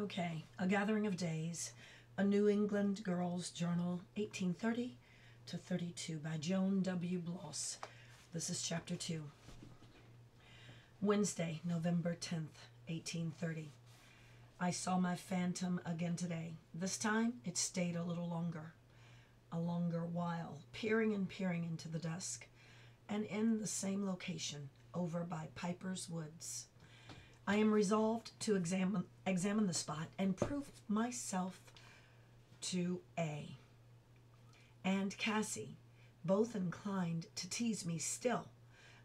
Okay, A Gathering of Days, A New England Girl's Journal, 1830 to 32 by Joan W. Blos. This is chapter 2. Wednesday, November 10th, 1830. I saw my phantom again today. This time it stayed a longer while, peering and peering into the dusk, and in the same location, over by Piper's Woods. I am resolved to examine the spot and prove myself to A. and Cassie, both inclined to tease me still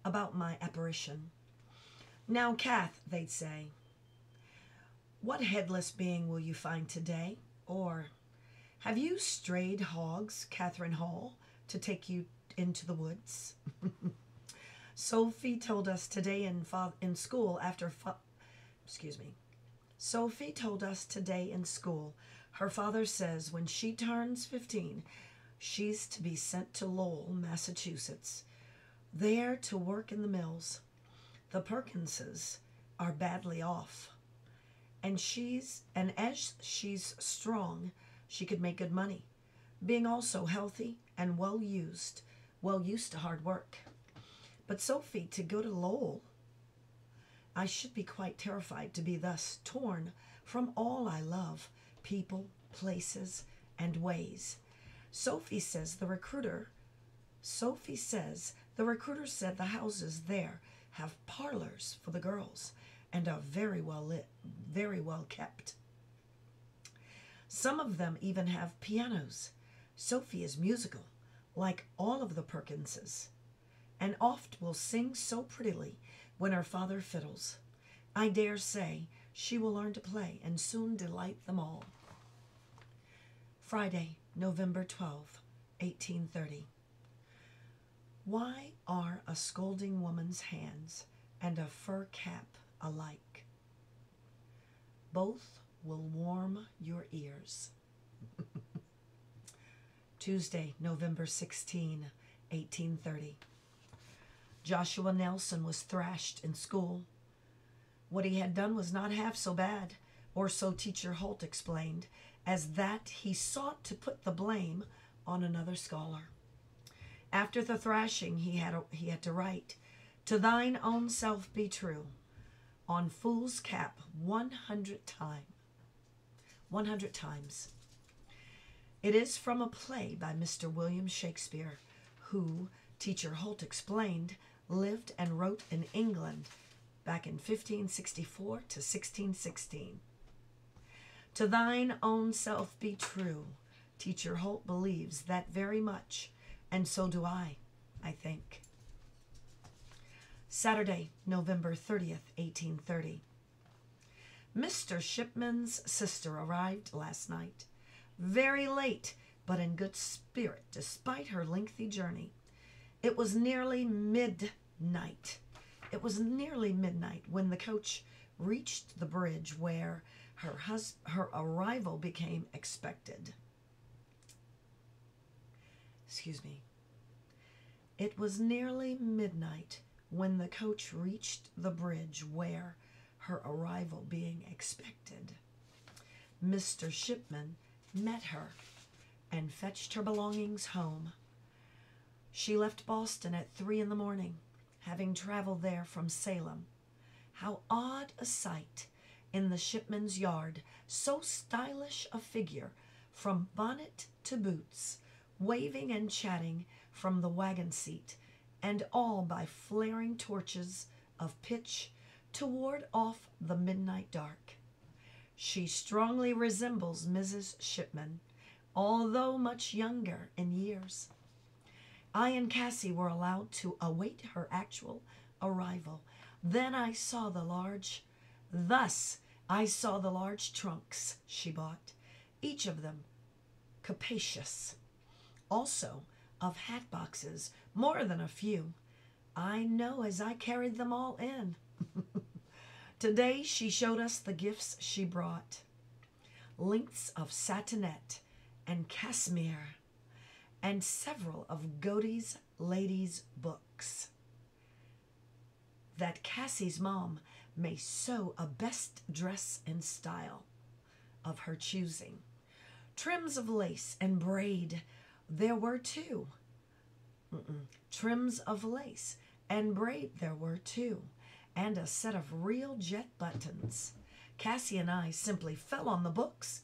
about my apparition. Now, Kath, they'd say, what headless being will you find today? Or, have you strayed hogs, Catherine Hall, to take you into the woods? Sophie told us today in school Sophie told us today in school, her father says when she turns 15, she's to be sent to Lowell, Massachusetts, there to work in the mills. The Perkinses are badly off, and as she's strong, she could make good money, being also healthy and well used to hard work. But Sophie, to go to Lowell, I should be quite terrified to be thus torn from all I love, people, places, and ways. Sophie says the recruiter said the houses there have parlors for the girls and are very well lit, very well kept. Some of them even have pianos. Sophie is musical, like all of the Perkinses, and oft will sing so prettily when her father fiddles. I dare say she will learn to play and soon delight them all. Friday, November 12, 1830. Why are a scolding woman's hands and a fur cap alike? Both will warm your ears. Tuesday, November 16, 1830. Joshua Nelson was thrashed in school. What he had done was not half so bad, or so Teacher Holt explained, as that he sought to put the blame on another scholar. After the thrashing, he had to write, "To thine own self be true," on fool's cap 100 times. It is from a play by Mr. William Shakespeare, who, Teacher Holt explained, lived and wrote in England back in 1564 to 1616. To thine own self be true. Teacher Holt believes that very much, and so do I think. Saturday, November 30th, 1830. Mr. Shipman's sister arrived last night, very late, but in good spirit despite her lengthy journey. It was nearly midnight when the coach reached the bridge where her arrival became expected. It was nearly midnight when the coach reached the bridge where her arrival being expected. Mr. Shipman met her and fetched her belongings home. She left Boston at 3 a.m, having traveled there from Salem. How odd a sight in the Shipman's yard, so stylish a figure, from bonnet to boots, waving and chatting from the wagon seat, and all by flaring torches of pitch to ward off the midnight dark. She strongly resembles Mrs. Shipman, although much younger in years. I and Cassie were allowed to await her actual arrival. Then I saw the large trunks she bought, each of them capacious, also of hat boxes, more than a few. I know as I carried them all in. Today she showed us the gifts she brought. Lengths of satinette and cashmere, and several of Godey's ladies' books, that Cassie's mom may sew a best dress in style. of her choosing. Trims of lace and braid there were too. Trims of lace and braid there were too, and a set of real jet buttons. Cassie and I simply fell on the books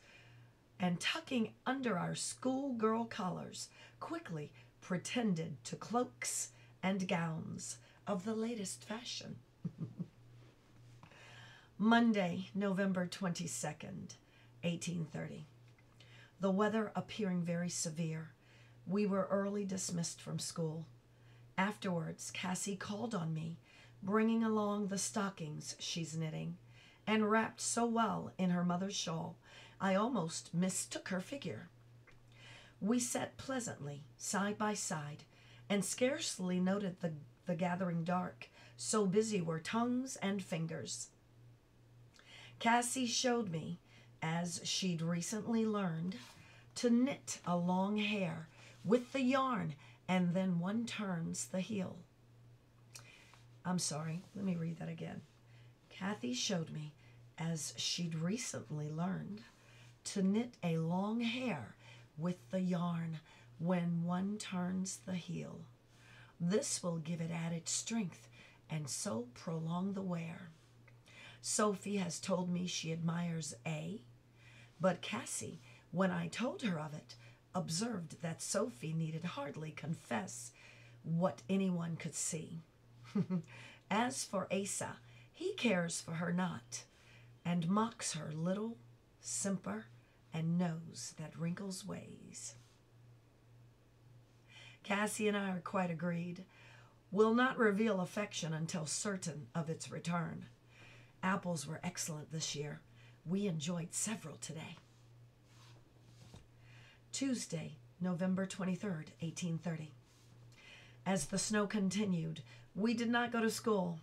and, tucking under our schoolgirl collars, quickly pretended to cloaks and gowns of the latest fashion. Monday, November 22nd, 1830. The weather appearing very severe, we were early dismissed from school. Afterwards, Cassie called on me, bringing along the stockings she's knitting, and wrapped so well in her mother's shawl, I almost mistook her figure. We sat pleasantly, side by side, and scarcely noted the gathering dark, so busy were tongues and fingers. Cassie showed me, as she'd recently learned, to knit a long hair with the yarn, and then one turns the heel. I'm sorry, let me read that again. Kathy showed me, as she'd recently learned, to knit a long hair with the yarn when one turns the heel. This will give it added strength and so prolong the wear. Sophie has told me she admires A, but Cassie, when I told her of it, observed that Sophie needed hardly confess what anyone could see. As for Asa, he cares for her not, and mocks her little simper and knows that wrinkles ways. Cassie and I are quite agreed. Will not reveal affection until certain of its return. Apples were excellent this year. We enjoyed several today. Tuesday, November 23rd, 1830. As the snow continued, we did not go to school.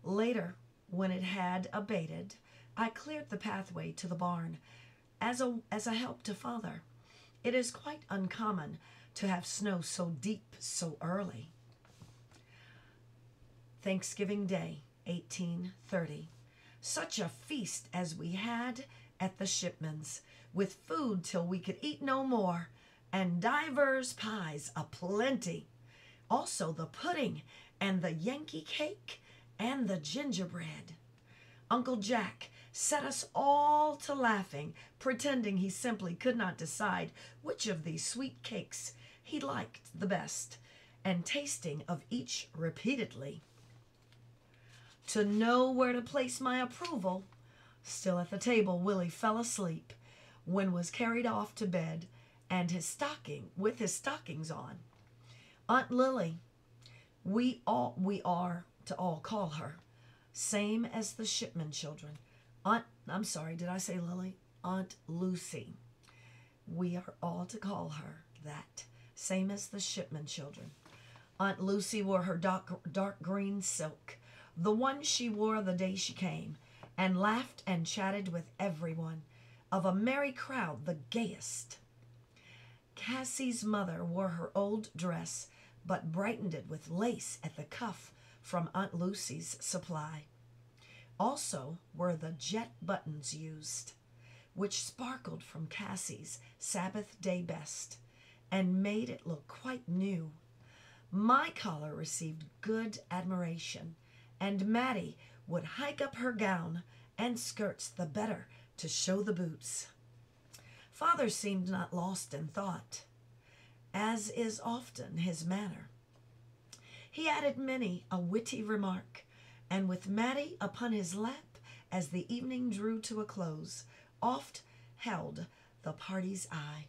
Later, when it had abated, I cleared the pathway to the barn as a help to Father. It is quite uncommon to have snow so deep so early. Thanksgiving Day, 1830. Such a feast as we had at the Shipmans, with food till we could eat no more, and divers pies aplenty. Also the pudding, and the Yankee cake, and the gingerbread. Uncle Jack set us all to laughing, pretending he simply could not decide which of these sweet cakes he liked the best, and tasting of each repeatedly. To know where to place my approval, still at the table Willie fell asleep, when was carried off to bed, and his stockings on. Aunt Lily, we are to all call her, same as the Shipman children. I'm sorry, did I say Lily? Aunt Lucy. We are all to call her that, same as the Shipman children. Aunt Lucy wore her dark green silk, the one she wore the day she came, and laughed and chatted with everyone, of a merry crowd the gayest. Cassie's mother wore her old dress, but brightened it with lace at the cuff from Aunt Lucy's supply. Also were the jet buttons used, which sparkled from Cassie's Sabbath day best, and made it look quite new. My collar received good admiration, and Mattie would hike up her gown and skirts the better to show the boots. Father seemed not lost in thought, as is often his manner. He added many a witty remark, and with Mattie upon his lap as the evening drew to a close, oft held the party's eye.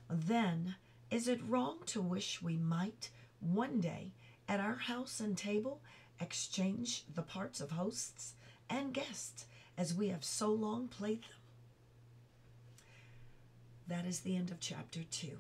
Then, is it wrong to wish we might one day at our house and table exchange the parts of hosts and guests as we have so long played them? That is the end of chapter 2.